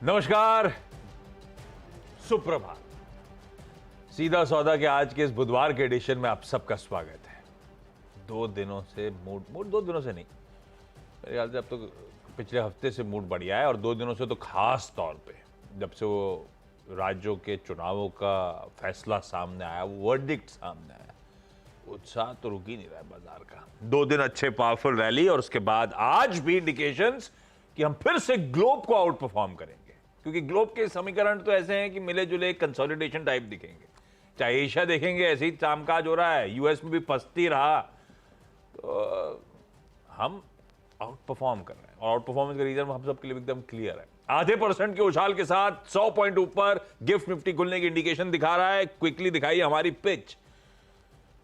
नमस्कार, सुप्रभात। सीधा सौदा के आज के इस बुधवार के एडिशन में आप सबका स्वागत है। 2 दिनों से मूड 2 दिनों से नहीं, मेरे ख्याल से अब तो पिछले हफ्ते से मूड बढ़िया है, और 2 दिनों से तो खास तौर पे जब से वो राज्यों के चुनावों का फैसला सामने आया, वो वर्डिक्ट सामने आया, उत्साह तो रुक ही नहीं रहा है बाजार का। 2 दिन अच्छे पावरफुल रैली, और उसके बाद आज भी इंडिकेशंस कि हम फिर से ग्लोब को आउट परफॉर्म करेंगे, क्योंकि ग्लोब के समीकरण तो ऐसे हैं कि मिले जुले कंसोलिडेशन टाइप दिखेंगे। चाहे एशिया देखेंगे, ऐसे ही कामकाज हो रहा है, यूएस में भी फंसती रहा, तो हम आउट परफॉर्म कर रहे हैं। और आउट परफॉर्मेंस का रीजन हम सबके लिए एकदम क्लियर है। आधे % के उछाल के साथ 100 पॉइंट ऊपर गिफ्ट निफ्टी खुलने की इंडिकेशन दिखा रहा है। क्विकली दिखाई हमारी पिच।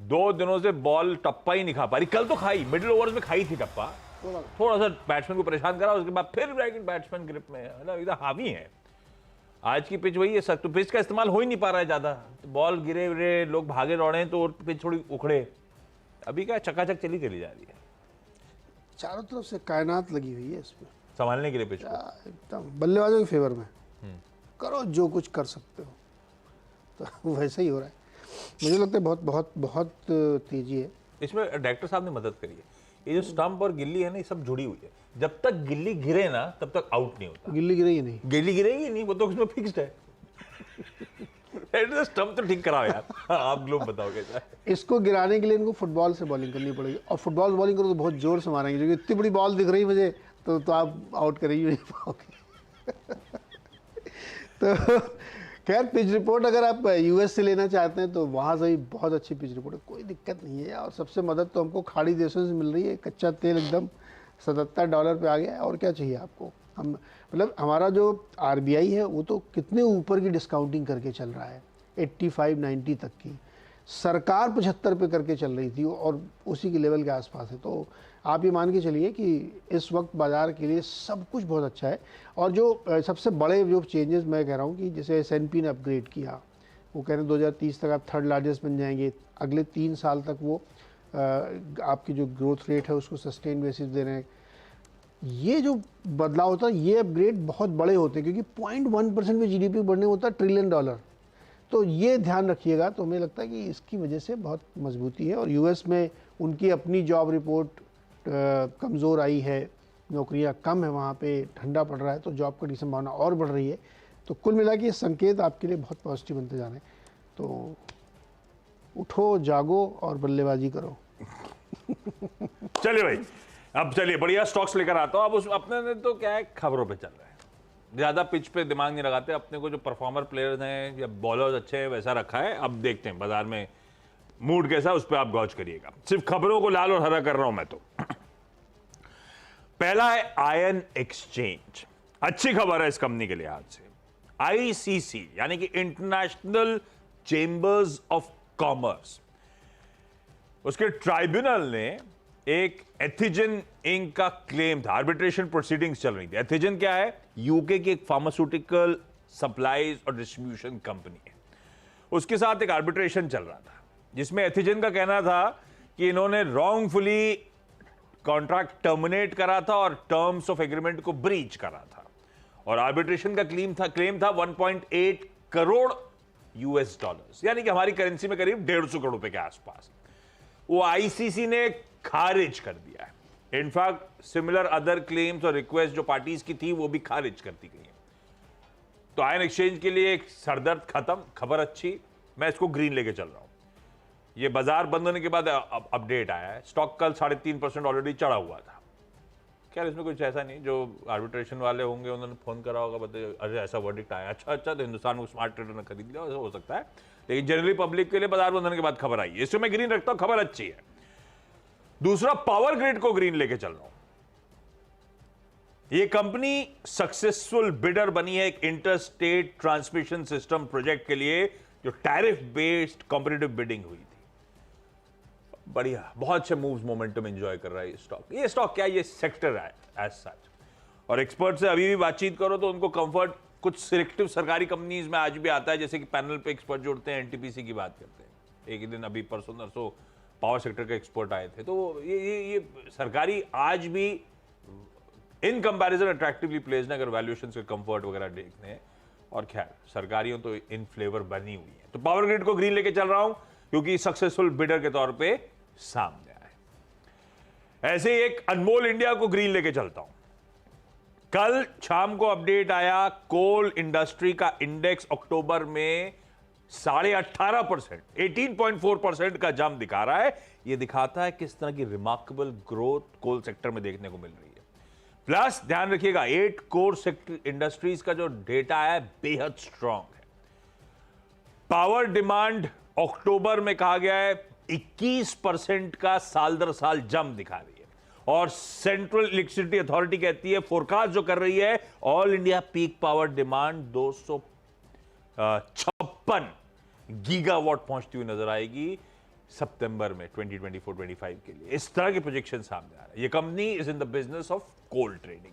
2 दिनों से बॉल टप्पा ही नहीं खा पा रही। कल तो खाई, मिडिल ओवर्स में खाई थी टप्पा, थोड़ा सा बैट्समैन को परेशान करा, उसके बाद फिर बैट्समैन ग्रिप में, मतलब इधर हावी है। आज की पिच वही है, तो पिच का इस्तेमाल हो ही नहीं पा रहा है ज्यादा। तो बॉल गिरे गिरे, लोग भागे दौड़े तो पिच थोड़ी उखड़े। अभी क्या चकाचक चली जा रही है, चारों तरफ से कायनात लगी हुई है इसमें संभालने के लिए पिच को। एकदम बल्लेबाजों के फेवर में। करो जो कुछ कर सकते हो, तो वैसा ही हो रहा है। मुझे लगता है बहुत बहुत बहुत तेजी है इसमें। डायरेक्टर साहब ने मदद करी है। ये जो स्टंप और गिल्ली है ना, ये सब जुड़ी हुई है। जब तक गिल्ली गिरे ना, तब तक आउट नहीं होता। गिल्ली गिरेगी नहीं, गिल्ली गिरेगी नहीं, वो तो उसमें फिक्स्ड है। स्टंप तो ठीक कराओ यार। आप लोग बताओ कैसा है। इसको गिराने के लिए इनको फुटबॉल से बॉलिंग करनी पड़ेगी, और फुटबॉल बॉलिंग करो तो बहुत जोर से मारेंगे, क्योंकि इतनी बड़ी बॉल दिख रही मुझे, तो आप आउट कर ही नहीं पाओगे। तो खैर, पिच रिपोर्ट अगर आप यूएस से लेना चाहते हैं तो वहाँ से भी बहुत अच्छी पिच रिपोर्ट है, कोई दिक्कत नहीं है। और सबसे मदद तो हमको खाड़ी देशों से मिल रही है। कच्चा तेल एकदम $77 पे आ गया है, और क्या चाहिए आपको। हम मतलब हमारा जो आरबीआई है वो तो कितने ऊपर की डिस्काउंटिंग करके चल रहा है, 85-90 तक की। सरकार 75 पे करके चल रही थी, और उसी के लेवल के आसपास है। तो आप ये मान के चलिए कि इस वक्त बाज़ार के लिए सब कुछ बहुत अच्छा है। और जो सबसे बड़े जो चेंजेस मैं कह रहा हूँ कि जैसे S&P ने अपग्रेड किया, वो कह रहे हैं 2030 तक आप 3rd लार्जेस्ट बन जाएंगे। अगले 3 साल तक वो आपकी जो ग्रोथ रेट है उसको सस्टेन बेसिस दे रहे हैं। ये जो बदलाव होता है, ये अपग्रेड बहुत बड़े होते हैं, क्योंकि 0.1% में GDP बढ़ने होता है $1 ट्रिलियन। तो ये ध्यान रखिएगा। तो हमें लगता है कि इसकी वजह से बहुत मजबूती है। और यूएस में उनकी अपनी जॉब रिपोर्ट कमज़ोर आई है, नौकरियां कम है, वहाँ पे ठंडा पड़ रहा है, तो जॉब कट की संभावना और बढ़ रही है। तो कुल मिला के ये संकेत आपके लिए बहुत पॉजिटिव बनते जा रहे हैं। तो उठो, जागो और बल्लेबाजी करो। चलिए भाई, अब चलिए बढ़िया स्टॉक्स लेकर आता हूँ। अब उस अपने ने तो क्या है, खबरों पे चल रहा है, ज्यादा पिच पे दिमाग नहीं लगाते। अपने को जो परफॉर्मर प्लेयर्स हैं या बॉलर्स अच्छे हैं वैसा रखा है। अब देखते हैं बाजार में मूड कैसा है, उस पर आप गौर करिएगा। सिर्फ खबरों को लाल और हरा कर रहा हूं मैं तो। पहला है आयन एक्सचेंज। अच्छी खबर है इस कंपनी के लिहाज से। आईसीसी यानी कि इंटरनेशनल चेंबर्स ऑफ कॉमर्स, उसके ट्राइब्यूनल ने एक एथिजन इंक का क्लेम था। आर्बिट्रेशन प्रोसीडिंग्स चल रही थी। एथिजन क्या है? यूके की एक फार्मास्यूटिकल सप्लाईज और डिस्ट्रीब्यूशन कंपनी है। उसके साथ एक आर्बिट्रेशन चल रहा था, जिसमें एथिजन का कहना था कि इन्होंने रॉन्गफुली कॉन्ट्रैक्ट टर्मिनेट करा था और टर्म्स ऑफ एग्रीमेंट को ब्रीच करा था। और आर्बिट्रेशन का क्लेम था 1.8 करोड़ US डॉलर्स, यानी कि हमारी करेंसी में करीब 150 करोड़ रुपए के आसपास। वो आईसीसी ने खारिज कर दिया है। इनफैक्ट सिमिलर अदर क्लेम्स और रिक्वेस्ट जो पार्टीज की थी वो भी खारिज कर दी गई है। तो आयन एक्सचेंज के लिए एक सरदर्द खत्म, खबर अच्छी। मैं इसको ग्रीन लेके चल रहा हूं। ये बाजार बंद होने के बाद अपडेट आया है। स्टॉक कल 3.5% ऑलरेडी चढ़ा हुआ था। खैर इसमें कुछ ऐसा नहीं, जो आर्बिट्रेशन वाले होंगे उन्होंने फोन करा होगा, बताइए अरे ऐसा वर्डिक्ट आया, अच्छा तो हिंदुस्तान को स्मार्ट ट्रेडर ने खरीद लिया, ऐसा हो सकता है। लेकिन जनरली पब्लिक के लिए बाजार बंद होने के बाद खबर आई है, इसमें मैं ग्रीन रखता हूं, खबर अच्छी है। दूसरा, पावर ग्रिड को ग्रीन लेके चल रहा हूं। यह कंपनी सक्सेसफुल बिडर बनी है एक इंटरस्टेट ट्रांसमिशन सिस्टम प्रोजेक्ट के लिए, जो टैरिफ बेस्ड कॉम्पिटिटिव बिडिंग हुई थी। बढ़िया, बहुत अच्छे मूव्स, मोमेंटम एंजॉय कर रहा है ये स्टॉक। ये स्टॉक क्या है, ये सेक्टर है एज सच। और एक्सपर्ट से अभी भी बातचीत करो तो उनको कंफर्ट कुछ सिलेक्टिव सरकारी कंपनीज में आज भी आता है, जैसे कि पैनल पे एक्सपर्ट जोड़ते हैं, एनटीपीसी की बात करते हैं। एक ही दिन अभी परसों नरसों पावर सेक्टर के एक्सपर्ट आए थे, तो ये सरकारी आज भी इन कंपैरिजन अट्रैक्टिवली प्लेस्ड है अगर वैल्यूएशंस के कंफर्ट वगैरह देखने हैं। और खैर सरकारियों तो इन फ्लेवर बनी हुई है। तो पावर ग्रिड को ग्रीन लेके चल रहा हूं क्योंकि सक्सेसफुल बिडर के तौर पे सामने आए। ऐसे ही एक अनमोल इंडिया को ग्रीन लेके चलता हूं। कल शाम को अपडेट आया, कोल इंडस्ट्री का इंडेक्स अक्टूबर में 18.5%, 18.4% का जंप दिखा रहा है। यह दिखाता है किस तरह की रिमार्केबल ग्रोथ कोल सेक्टर में देखने को मिल रही है। प्लस ध्यान रखिएगा 8 कोर सेक्टर इंडस्ट्रीज का जो डेटा है बेहद स्ट्रांग है। पावर डिमांड अक्टूबर में कहा गया है 21% का साल दर साल जंप दिखा रही है। और सेंट्रल इलेक्ट्रिसिटी अथॉरिटी कहती है, फोरकास्ट जो कर रही है, all India peak power demand 256 gigawatt पहुंचती हुई नजर आएगी सितंबर में 2024-25 के लिए। इस तरह के प्रोजेक्शन सामने आ रहा है। ये company is in the business of coal trading,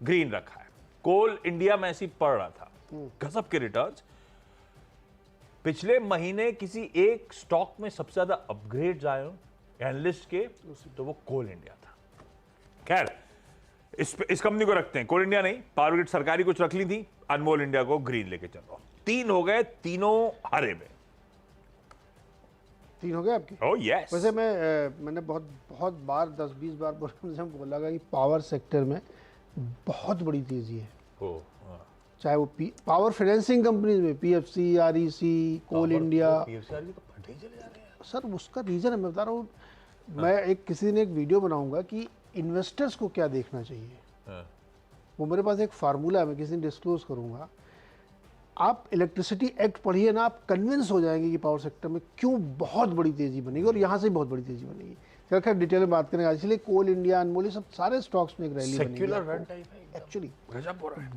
green रखा है। कोल इंडिया में ऐसी पढ़ रहा था, गजब के रिटर्न्स। पिछले महीने किसी एक स्टॉक में सबसे ज्यादा अपग्रेड्स आए हो एनालिस्ट के, तो वो कोल इंडिया था। खैर इस कंपनी को रखते हैं, कोल इंडिया नहीं, पावर ग्रिड सरकारी कुछ रख ली थी, अनमोल इंडिया को ग्रीन लेके चल रहा हूं। 3 हो गए, तीनों हरे में। 3 हो गए आपके? Oh yes. वैसे मैंने बहुत बार 10-20 बार बोला कि पावर सेक्टर में बहुत बड़ी तेजी है। चाहे वो पावर फाइनेंसिंग कंपनीज में पीएफसी, आरईसी, कोल इंडिया, सर उसका रीजन है, मैं बता रहा हूँ। मैं किसी दिन एक वीडियो बनाऊंगा कि इन्वेस्टर्स को क्या देखना चाहिए। वो मेरे पास एक फार्मूला है, मैं किसी दिन डिस्क्लोज करूंगा। आप इलेक्ट्रिसिटी एक्ट पढ़िए ना, आप कन्विंस हो जाएंगे कि पावर सेक्टर में क्यों बहुत बड़ी तेजी बनेगी और यहाँ से बहुत बड़ी तेजी बनेगी। खैर डिटेल में बात करेंगे, इसलिए कोल इंडिया, अनमोल, सब सारे स्टॉक्स में एक रैली बनेगी एक्चुअली।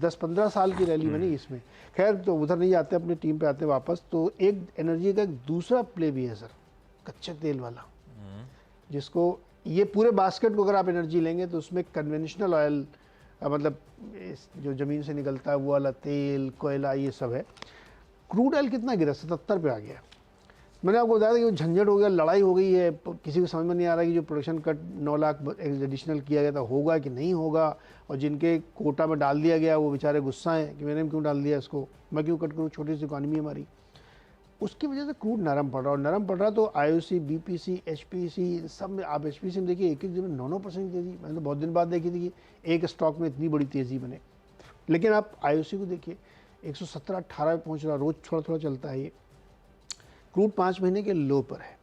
10-15 साल की रैली बनी इसमें। खैर तो उधर नहीं जाते, अपनी टीम पे आते वापस। तो एक एनर्जी का एक दूसरा प्ले भी है सर, कच्चे तेल वाला, जिसको ये पूरे बास्केट को अगर आप एनर्जी लेंगे तो उसमें कन्वेंशनल ऑयल, मतलब जो ज़मीन से निकलता है वो वाला तेल, कोयला, ये सब है। क्रूड ऑयल कितना गिरा, 77 पे आ गया। मैंने आपको बताया था कि वो झंझट हो गया, लड़ाई हो गई है, किसी को समझ में नहीं आ रहा कि जो प्रोडक्शन कट 9 लाख एडिशनल किया गया था होगा कि नहीं होगा। और जिनके कोटा में डाल दिया गया वो बेचारे गुस्सा हैं कि मैंने क्यों डाल दिया इसको, मैं क्यों कट करूँ, छोटी सी इकॉनमी हमारी। उसकी वजह से क्रूड नरम पड़ रहा है, और नरम पड़ रहा तो आईओसी, बीपीसी, एचपीसी, सब में आप एचपीसी में देखिए एक दिन में 9% तेजी। मैंने तो बहुत दिन बाद देखी थी कि एक स्टॉक में इतनी बड़ी तेज़ी बने। लेकिन आप आईओसी को देखिए 117-18 पे पहुँच रहा, रोज़ थोड़ा थोड़ा चलता है ये। क्रूड 5 महीने के लो पर है।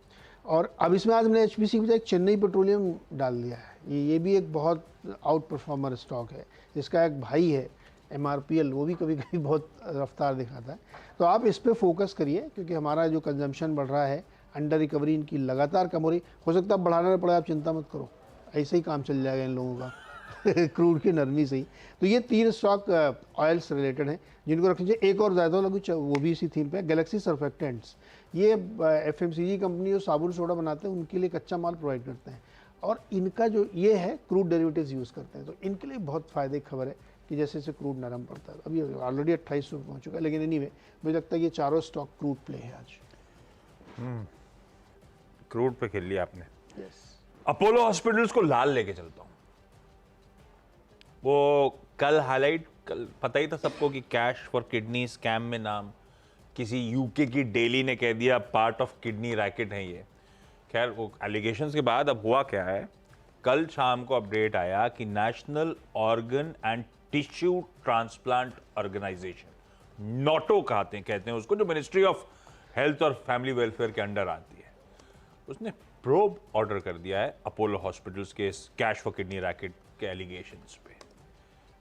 और अब इसमें आज मैंने एचपीसी की बजाय चेन्नई पेट्रोलियम डाल दिया है। ये भी एक बहुत आउट परफॉर्मर स्टॉक है, जिसका एक भाई है MRPL, वो भी कभी कभी बहुत रफ्तार दिखाता है। तो आप इस पे फोकस करिए, क्योंकि हमारा जो कंजम्पशन बढ़ रहा है, अंडर रिकवरी इनकी लगातार कम हो रही, हो सकता है बढ़ाना पड़े, आप चिंता मत करो, ऐसे ही काम चल जाएगा इन लोगों का क्रूड की नरमी से ही। तो ये 3 स्टॉक ऑयल्स रिलेटेड हैं जिनको रखना चाहिए। एक और ज़्यादा लगू, वो भी इसी थीम पे, गैलेक्सी सर्फेक्टेंट्स। ये FMCG कंपनी जो साबुन सोडा बनाते हैं उनके लिए कच्चा माल प्रोवाइड करते हैं, और इनका जो ये है क्रूड डेरिवेटिव्स यूज़ करते हैं। तो इनके लिए बहुत फ़ायदे की खबर है कि जैसे जैसे क्रूड नरम पड़ता है। अभी ऑलरेडी 2800 पे पहुँच चुका है, लेकिन एनीवे मुझे लगता है ये चारों स्टॉक क्रूड प्ले है आज। क्रूड पे खेल लिया आपने। अपोलो हॉस्पिटल्स को लाल लेके चलता हूं। वो कल हाईलाइट, कल पता ही था सबको कि कैश फॉर किडनी स्कैम में नाम किसी यूके की डेली ने कह दिया पार्ट ऑफ किडनी रैकेट है ये। खैर वो एलिगेशंस के बाद अब हुआ क्या है, कल शाम को अपडेट आया कि national organ and tissue transplant organisation, NOTTO कहते हैं उसको, जो मिनिस्ट्री ऑफ हेल्थ और फैमिली वेलफेयर के अंडर आती है, उसने प्रोब ऑर्डर कर दिया है अपोलो हॉस्पिटल्स के कैश फॉर किडनी रैकेट के एलिगेशंस पे।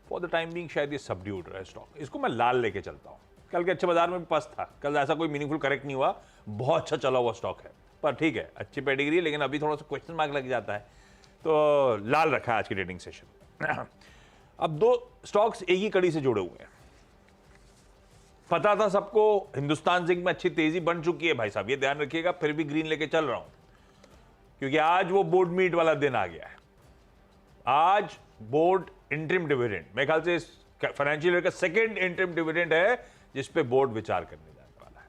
फॉर द टाइम बीइंग शायद ये सबड्यूड रहा है स्टॉक। इसको मैं लाल लेके चलता हूँ। कल के अच्छे बाजार में भी पस्त था, कल ऐसा कोई मीनिंगफुल करेक्ट नहीं हुआ, बहुत अच्छा चला हुआ स्टॉक है, पर ठीक है अच्छी पेडिग्री है, लेकिन अभी थोड़ा सा क्वेश्चन मार्क लग जाता है, तो लाल रखा है आज की ट्रेडिंग सेशन। अब 2 स्टॉक्स एक ही कड़ी से जुड़े हुए हैं। पता था सबको हिंदुस्तान जिंक में अच्छी तेजी बन चुकी है भाई साहब, ये ध्यान रखिएगा, फिर भी ग्रीन लेके चल रहा हूं क्योंकि आज वो बोर्ड मीट वाला दिन आ गया है। आज बोर्ड इंटरिम डिविडेंड, मेरे ख्याल से इस फाइनेंशियल ईयर का सेकंड इंटरिम डिविडेंड है जिस पे बोर्ड विचार करने जाने वाला है।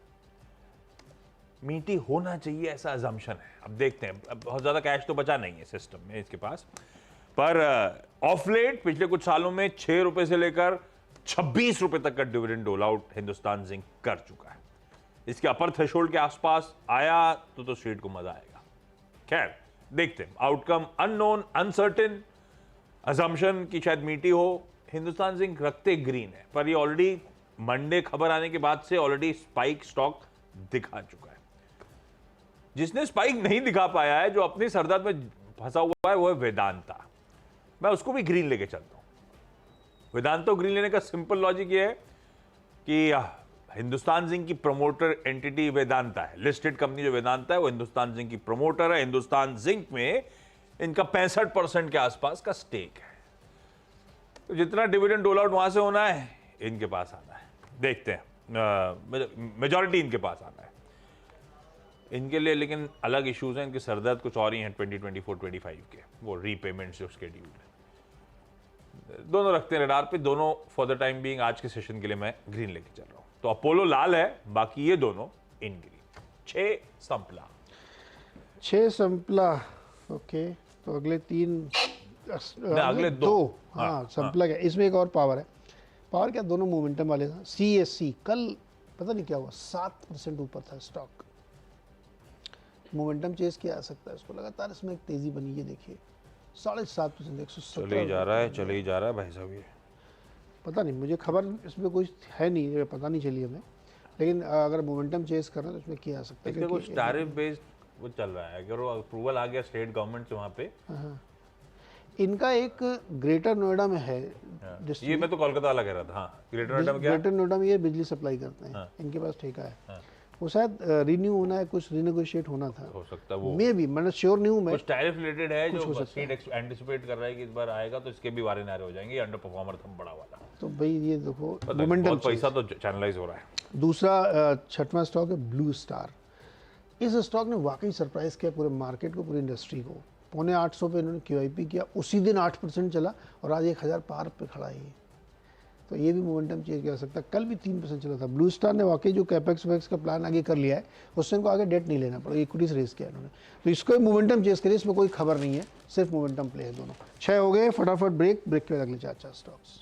मीठी होना चाहिए ऐसा अजम्पशन है। अब देखते हैं, अब बहुत ज्यादा कैश तो बचा नहीं है सिस्टम में इसके पास, पर ऑफ लेट पिछले कुछ सालों में 6 रुपए से लेकर 26 रुपए तक का डिविडेंड डोल आउट हिंदुस्तान जिंक कर चुका है। इसके अपर थ्रेशोल्ड के आसपास आया तो स्ट्रीट को मजा आएगा। खैर देखते हैं, आउटकम अननोन, अनसर्टेन, अजम्पशन की शायद मीठी हो। हिंदुस्तान जिंक रखते ग्रीन है, पर ये ऑलरेडी मंडे खबर आने के बाद से ऑलरेडी स्पाइक स्टॉक दिखा चुका है। जिसने स्पाइक नहीं दिखा पाया है, जो अपनी सरदर्द में फंसा हुआ है, वो है वेदांता। मैं उसको भी ग्रीन लेके चलता हूं। वेदांता ग्रीन लेने का सिंपल लॉजिक ये है कि हिंदुस्तान जिंक की प्रमोटर एंटिटी वेदांता है, लिस्टेड कंपनी जो वेदांता है वो हिंदुस्तान जिंक की प्रमोटर है। हिंदुस्तान जिंक में इनका 65% के आसपास का स्टेक है, तो जितना डिविडेंड डोल आउट वहां से होना है इनके पास आना है। देखते हैं, मेजॉरिटी इनके पास आना है। इनके लिए लेकिन अलग इश्यूज हैं, इनके सरदर्द कुछ और ही हैं 2024-25 के, वो रीपेमेंट से शेड्यूल दोनों रखते हैं रडार पे। दोनों फॉर द टाइम बीइंग आज के सेशन के लिए मैं ग्रीन लेके चल रहा हूं। तो अपोलो लाल है, बाकी ये दोनों इन ग्रीन। 6 संपला। ओके, तो अगले 3 अगले 2 हाँ संपला क्या, इसमें एक और पावर है। पावर क्या, दोनों मोमेंटम वाले था। CSC कल पता नहीं क्या हुआ, 7% ऊपर था स्टॉक। मोमेंटम चेस किया जा सकता है इसको, लगातार इसमें एक तेजी बनी है। देखिए 7.5%, 117 चले ही जा रहा है भाई साहब। ये पता नहीं, मुझे खबर इसमें कुछ है नहीं, पता नहीं चली हमें, लेकिन अगर मोमेंटम चेस कर रहे हैं तो इसमें किया जा सकता है। कुछ टैरिफ बेस्ड वो चल रहा है, अगर वो अप्रूवल आ गया स्टेट गवर्नमेंट से वहाँ पे। इनका एक ग्रेटर नोएडा में है, ये मैं तो कोलकाता वाला कह रहा था। हाँ, ग्रेटर नोएडा में क्या? ग्रेटर नोएडा में ये बिजली सप्लाई करते हैं। इनके पास ठेका है। वो शायद रिन्यू होना है, कुछ रिनेगोशिएट होना था, हो सकता है वो। मे भी, मैं श्योर नहीं हूँ मैं। कुछ टैरिफ रिलेटेड है जो स्टेट एंटिसिपेट कर रहा है कि इस बार आएगा, तो इसके भी वारे नारे हो जाएंगे। अंडर परफॉर्मर था बड़ा वाला, तो भाई ये देखो मोमेंटम पैसा तो चैनलाइज हो रहा है। दूसरा 6वां स्टॉक है ब्लू स्टार। इस स्टॉक ने वाकई सरप्राइज किया पूरे मार्केट को, पूरी इंडस्ट्री को। 850 पे इन्होंने QIP किया, उसी दिन 8% चला और आज 1000 पार पे खड़ा है। तो ये भी मोमेंटम चेंज कर सकता है। कल भी 3% चला था। ब्लू स्टार ने वाकई जो कैपेक्स वैक्स का प्लान आगे कर लिया है, उससे इनको आगे डेट नहीं लेना पड़ा, इक्विटी से रेस किया इन्होंने, तो इसको मोमेंटम चेंज करिए। इसमें कोई खबर नहीं है, सिर्फ मोमेंटम प्ले है दोनों। 6 हो गए, फटाफट ब्रेक के बाद अगले 4 स्टॉक्स।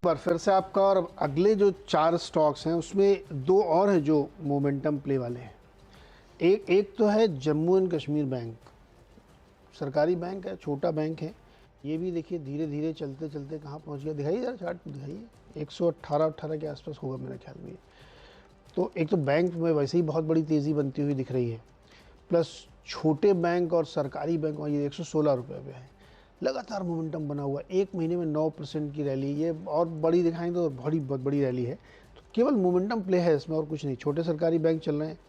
बार फिर से आपका, और अगले जो 4 स्टॉक्स हैं उसमें 2 और हैं जो मोमेंटम प्ले वाले हैं। एक तो है जम्मू एंड कश्मीर बैंक, सरकारी बैंक है, छोटा बैंक है। ये भी देखिए धीरे धीरे चलते चलते कहाँ पहुँच गया, दिखाइए जरा चार्ट दिखाइए। 118 के आसपास होगा मेरे ख्याल में। तो एक तो बैंक में वैसे ही बहुत बड़ी तेज़ी बनती हुई दिख रही है, प्लस छोटे बैंक और सरकारी बैंक ये 116 रुपये पे है। लगातार मोमेंटम बना हुआ, 1 महीने में 9% की रैली। ये और बड़ी दिखाएंगे तो बहुत बड़ी रैली है। तो केवल मोमेंटम प्ले है इसमें, और कुछ नहीं। छोटे सरकारी बैंक चल रहे हैं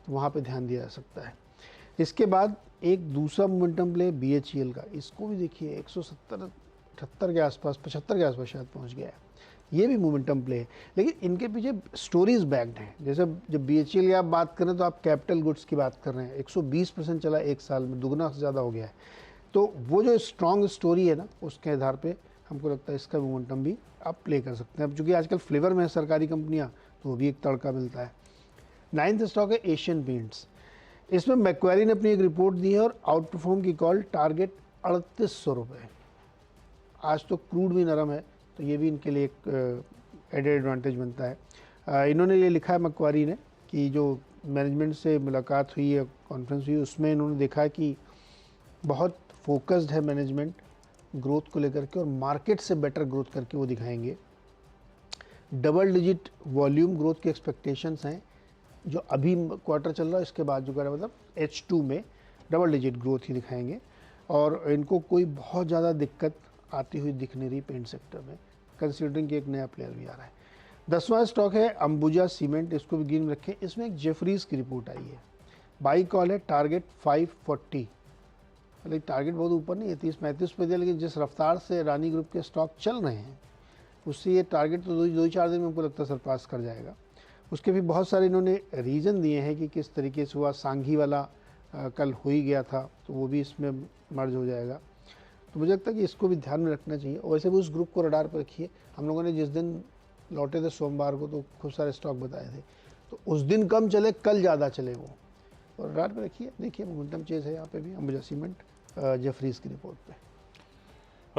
तो वहाँ पे ध्यान दिया जा सकता है। इसके बाद एक दूसरा मोमेंटम प्ले BHEL का, इसको भी देखिए 170-78 के आसपास, 75 के आसपास शायद पहुँच गया है। ये भी मोमेंटम प्ले है, लेकिन इनके पीछे स्टोरीज बैक्ड हैं। जैसे जब BHEL की आप बात करें तो आप कैपिटल गुड्स की बात कर रहे हैं, 120% चला 1 साल में, दुगना से ज़्यादा हो गया है। तो वो जो स्ट्रॉन्ग स्टोरी है ना, उसके आधार पे हमको लगता है इसका मोमेंटम भी आप प्ले कर सकते हैं। अब चूँकि आजकल फ्लेवर में है सरकारी कंपनियां, तो वो भी एक तड़का मिलता है। 9th स्टॉक है एशियन पेंट्स। इसमें मैक्वेरी ने अपनी एक रिपोर्ट दी है और आउट परफॉर्म की कॉल, टारगेट 3800 रुपये। आज तो क्रूड भी नरम है, तो ये भी इनके लिए एक एडेड एडवांटेज बनता है। इन्होंने ये लिखा है मैक्वेरी ने कि जो मैनेजमेंट से मुलाकात हुई है, कॉन्फ्रेंस हुई, उसमें इन्होंने देखा कि बहुत फोकस्ड है मैनेजमेंट ग्रोथ को लेकर के, और मार्केट से बेटर ग्रोथ करके वो दिखाएंगे। डबल डिजिट वॉल्यूम ग्रोथ की एक्सपेक्टेशंस हैं, जो अभी क्वार्टर चल रहा है, इसके बाद जो कर रहा है, मतलब H2 में डबल डिजिट ग्रोथ ही दिखाएंगे। और इनको कोई बहुत ज़्यादा दिक्कत आती हुई दिख नहीं रही पेंट सेक्टर में, कंसीडरिंग कि एक नया प्लेयर भी आ रहा है। 10वां स्टॉक है अंबुजा सीमेंट, इसको भी गिन रखें। इसमें एक जेफरीज की रिपोर्ट आई है, बाई कॉल है, टारगेट 540। मतलब टारगेट बहुत ऊपर नहीं है, 30-35 पे दिया, लेकिन जिस रफ्तार से रानी ग्रुप के स्टॉक चल रहे हैं उससे ये टारगेट तो 2-4 दिन में हमको लगता है सरपास कर जाएगा। उसके भी बहुत सारे इन्होंने रीज़न दिए हैं कि किस तरीके से हुआ। सांघी वाला कल हो ही गया था, तो वो भी इसमें मर्ज हो जाएगा। तो मुझे लगता है कि इसको भी ध्यान में रखना चाहिए। और वैसे भी उस ग्रुप को रडार पर रखिए। हम लोगों ने जिस दिन लौटे थे सोमवार को, तो खूब सारे स्टॉक बताए थे, तो उस दिन कम चले, कल ज़्यादा चले वो। और रात में देखिए मोमेंटम चेंज है यहाँ पे भी अंबुजा सीमेंट जेफरीज की रिपोर्ट पे।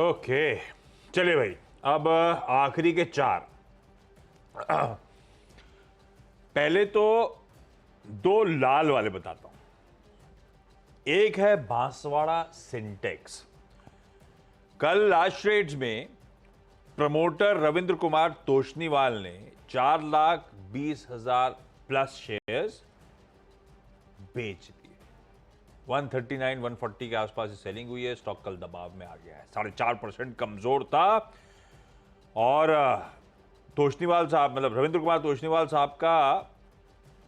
ओके, चलिए भाई, अब आखिरी के 4। पहले तो 2 लाल वाले बताता हूं। एक है बांसवाड़ा सिंटेक्स। कल लास्ट ट्रेड्स में प्रमोटर रविंद्र कुमार तोशनीवाल ने 4,20,000 प्लस शेयर्स बेच दिए। 139-140 के आसपास सेलिंग हुई है। स्टॉक कल दबाव में आ गया है, 4.5% कमजोर था। और तोशनीवाल साहब, मतलब रविंद्र कुमार तोशनीवाल साहब का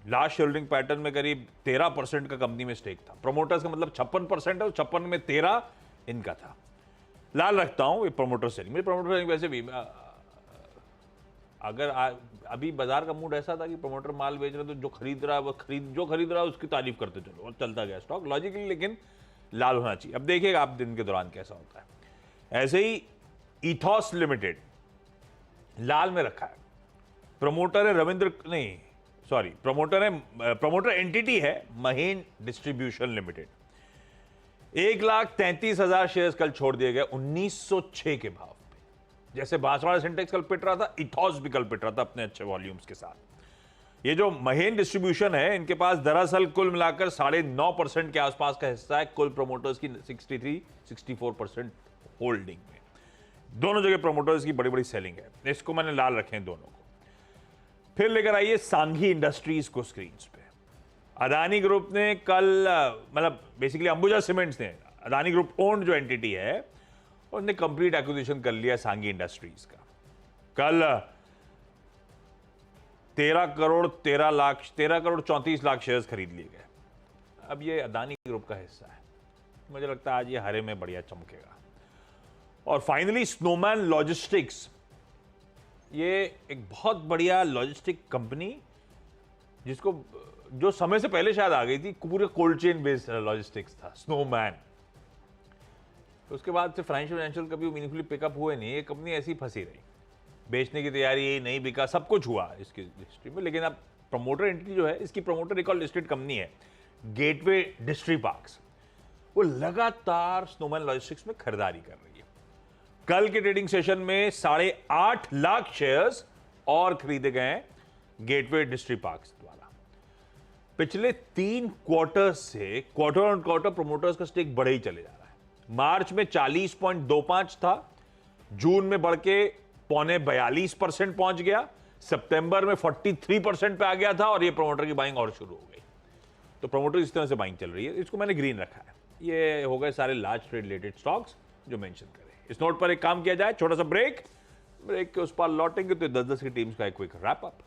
लास्ट होल्डिंग पैटर्न में करीब 13% का कंपनी में स्टेक था। प्रमोटर्स का मतलब 56% है, 56 में 13 इनका था। लाल रखता हूं ये प्रमोटर सेलिंग। मेरे प्रमोटर सेलिंग वैसे भी अगर अभी बाजार का मूड ऐसा था कि प्रमोटर माल बेच रहे तो जो खरीद रहा है वो खरीद रहा है उसकी तारीफ करते चलो, और चलता गया स्टॉक लॉजिकली, लेकिन लाल होना चाहिए। अब देखिएगा आप दिन के दौरान कैसा होता है। ऐसे ही इथॉस लिमिटेड लाल में रखा है। प्रमोटर है प्रमोटर एंटिटी है महेन डिस्ट्रीब्यूशन लिमिटेड। 1,33,000 शेयर्स कल छोड़ दिए गए 1906 के भाव पे। जैसे बांसवाड़ा सिंटेक्स कल पिट रहा था, इथॉस भी कल पिट रहा था अपने अच्छे वॉल्यूम्स के साथ। ये जो महेन डिस्ट्रीब्यूशन है, इनके पास दरअसल कुल मिलाकर 9.5% के आसपास का हिस्सा है कुल प्रमोटर्स की 63-64% होल्डिंग में। दोनों जगह प्रमोटर्स की बड़ी बड़ी सेलिंग है। इसको मैंने लाल रखे हैं दोनों को। फिर लेकर आइए सांघी इंडस्ट्रीज को स्क्रीन पे। अदानी ग्रुप ने कल, मतलब बेसिकली अंबुजा सीमेंट्स ने, अदानी ग्रुप ओन्ड जो एंटिटी है, उन्होंने कंप्लीट एक्विजिशन कर लिया सांघी इंडस्ट्रीज का। कल 13 करोड़ 34 लाख शेयर्स खरीद लिए गए। अब ये अदानी ग्रुप का हिस्सा है, मुझे लगता है आज ये हरे में बढ़िया चमकेगा। और फाइनली स्नोमैन लॉजिस्टिक्स, ये एक बहुत बढ़िया लॉजिस्टिक कंपनी जिसको जो समय से पहले शायद आ गई थी, पूरे कोल्ड चेन बेस्ड लॉजिस्टिक्स था स्नोमैन। उसके बाद से फाइनेंशियल कभी मीनिंगफुली पिकअप हुए नहीं। ये कंपनी ऐसी फंसी रही, बेचने की तैयारी, नहीं बिका, सब कुछ हुआ इसकी हिस्ट्री में। लेकिन अब प्रमोटर एंटिटी जो है, इसकी प्रमोटर एक और लिस्टेड कंपनी है गेटवे डिस्ट्री पार्क्स, वो लगातार स्नोमैन लॉजिस्टिक्स में खरीदारी कर रही है। कल के ट्रेडिंग सेशन में 8.5 लाख शेयर्स और खरीदे गए हैं गेटवे डिस्ट्री पार्क्स द्वारा। पिछले 3 क्वार्टर से क्वार्टर ऑन क्वार्टर प्रमोटर्स का स्टेक बढ़े ही चले जा रहा है। मार्च में 40.25 था, जून में बढ़ के 42.25% पहुंच गया, सितंबर में 43% पे आ गया था, और ये प्रमोटर की बाइंग और शुरू हो गई। तो प्रमोटर इस तरह से बाइंग चल रही है। इसको मैंने ग्रीन रखा है। ये हो गए सारे लार्ज ट्रेड रिलेटेड स्टॉक्स जो मेंशन करें। इस नोट पर एक काम किया जाए, छोटा सा ब्रेक के उस पर लौटेंगे तो 10-10 की टीम्स का एक क्विक रैप अप।